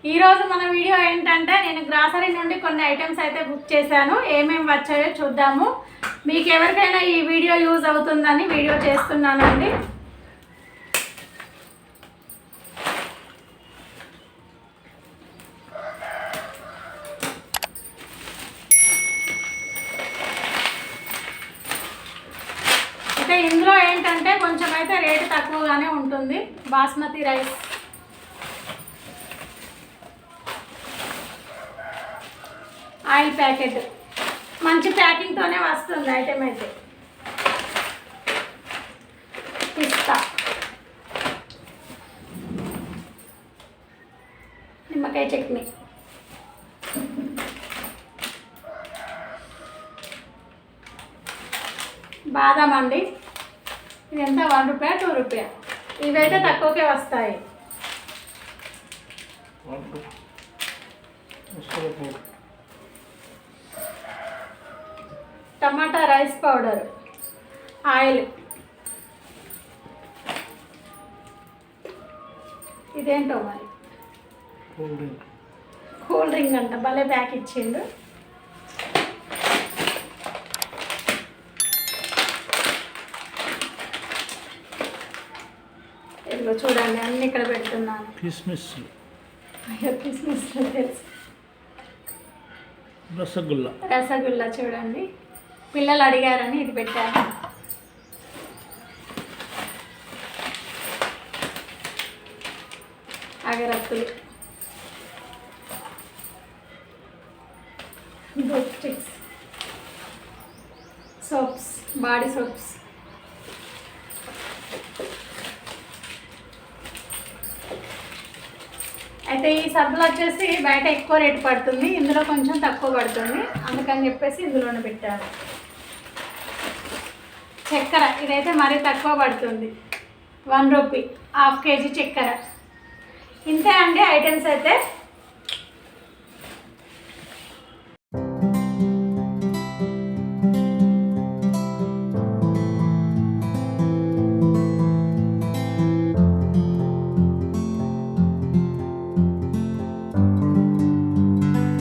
ఈరోజు మన వీడియో ఏంటంటే నేను గ్రాసరీ నుండి కొన్ని ఐటమ్స్ అయితే బుక్ చేశాను. ఏమేమి వచ్చాయో చూద్దాము. మీకు ఎవరికైనా ఈ వీడియో యూజ్ అవుతుందని వీడియో చేస్తున్నానండి. అయితే ఇందులో ఏంటంటే కొంచెం అయితే రేటు తక్కువగానే ఉంటుంది. బాస్మతి రైస్, ఆయిల్ ప్యాకెట్, మంచి ప్యాకింగ్తోనే వస్తుంది ఐటమ్ అయితే. పిస్తా, నిమ్మకాయ చట్నీ, బాదం అండి. ఇది ఎంత? ₹1, ₹2. ఇవైతే తక్కువకే వస్తాయి. టమాటా రైస్ పౌడర్, ఆయిల్. ఇదేంటో మరి, కూల్ డ్రింక్ అంట. భలే ప్యాక్ ఇచ్చిండు. ఇదిగో చూడండి, అన్ని ఇక్కడ పెడుతున్నాను. కిస్మిస్, అయ్యో కిస్మిస్ తెలుసు. రసగుల్లా చూడండి, పిల్లలు అడిగారని ఇది పెట్టాను. అగరత్తులు, బూట్ స్టిక్స్, సోప్స్, బాడీ సోప్స్. అయితే ఈ సబ్బులు వచ్చేసి బయట ఎక్కువ రేటు పడుతుంది, ఇందులో కొంచెం తక్కువ పడుతుంది, అందుకని చెప్పేసి ఇందులోనే పెట్టాను. చక్కెర, ఇదైతే మరీ తక్కువ పడుతుంది, ₹1, ½ kg చక్కెర. ఇంతే అండి ఐటమ్స్ అయితే.